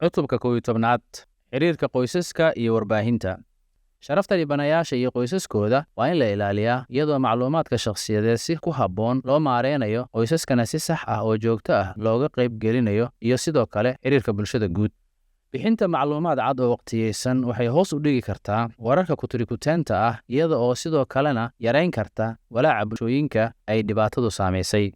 cutubka 11aad xiriirka qoysaska iyo warbaahinta. Sharafta dhibanayaasha iyo qoysaskooda waa in la ilaaliyaa iyadoo macluumaadka shakhsiyadeed si ku habboon loo maareynayo, qoysaskana si sax ah oo joogto ah looga qayb gelinayo, iyo sidoo kale xiriirka bulshada guud. Bixinta macluumaad cad oo waqtiyeysan waxay hoos u dhigi kartaa wararka kutirikuteenta ah, iyada oo sidoo kalena yarayn karta walaaca bulshooyinka ay dhibaatadu saamaysay.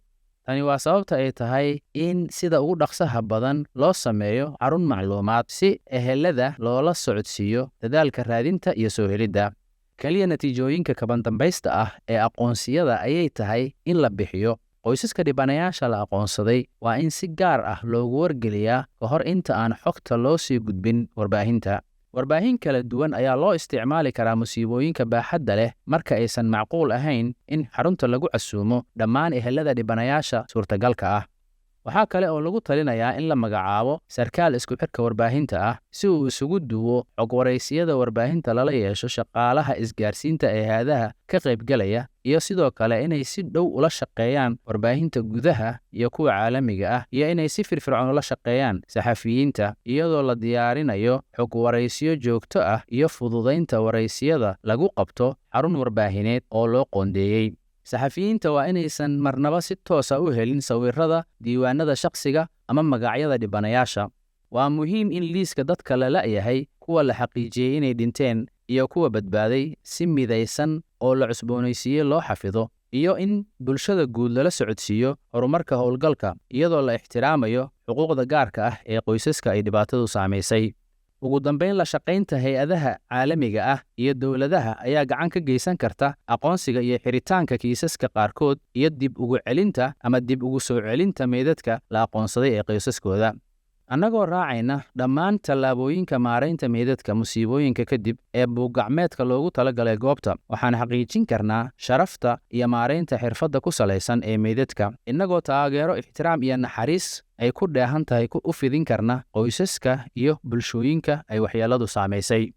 Tani waa sababta ay tahay in sida ugu dhaqsaha badan loo sameeyo xarun macluumaad si ehelada loola socodsiiyo dadaalka raadinta iyo soo helidda. Kaliya natiijooyinka kabandambaysta ah ee aqoonsiyada ayay tahay in la bixiyo. Qoysaska dhibanayaasha la aqoonsaday waa in si gaar ah loogu wargeliyaa ka hor inta aan xogta loo sii gudbin warbaahinta. Warbaahin kala duwan ayaa loo isticmaali karaa musiibooyinka baaxadda leh marka aysan macquul ahayn in xarunta lagu casuumo dhammaan ehelada dhibanayaasha suurtagalka ah. Waxaa kale oo lagu talinayaa in la magacaabo sarkaal isku xidhka warbaahinta ah si uu isugu duwo xog waraysiyada warbaahinta lala yeesho shaqaalaha isgaarsiinta ee hay'adaha ka qaybgalaya, iyo sidoo kale inay si dhow ula shaqeeyaan warbaahinta gudaha iyo kuwa caalamiga ah, iyo inay si firfircoon ula shaqeeyaan saxafiyiinta iyadoo la diyaarinayo xog waraysiyo joogto ah iyo fududaynta waraysiyada lagu qabto xarun warbaahineed oo loo qoondeeyey. Saxafiyiinta waa inaysan marnaba si toos ah u helin sawirrada, diiwaanada shakhsiga ama magacyada dhibanayaasha. Waa muhiim in liiska dadka la la'yahay, kuwa la xaqiijiyey inay dhinteen, iyo kuwa badbaaday si midaysan oo la cusboonaysiiyey loo xafido, iyo in bulshada guud lala socodsiiyo horumarka howlgalka iyadoo la ixtiraamayo xuquuqda gaarka ah ee qoysaska ay dhibaatadu saamaysay. Ugu dambayn, la shaqaynta hay'adaha caalamiga ah iyo dowladaha ayaa gacan ka geysan karta aqoonsiga iyo xiritaanka kiisaska qaarkood iyo dib ugu celinta ama dib ugu soo celinta meydadka la aqoonsaday ee qoysaskooda. Annagoo raacayna dhammaan tallaabooyinka maaraynta meydadka musiibooyinka kadib ee buug-gacmeedka loogu talagalay goobta, waxaan xaqiijin karnaa sharafta iyo maaraynta xirfadda ku salaysan ee meydadka, innagoo taageero, ixtiraam iyo naxariis ay ku dheehan tahay u fidin karna qoysaska iyo bulshooyinka ay waxyeelladu saamaysay.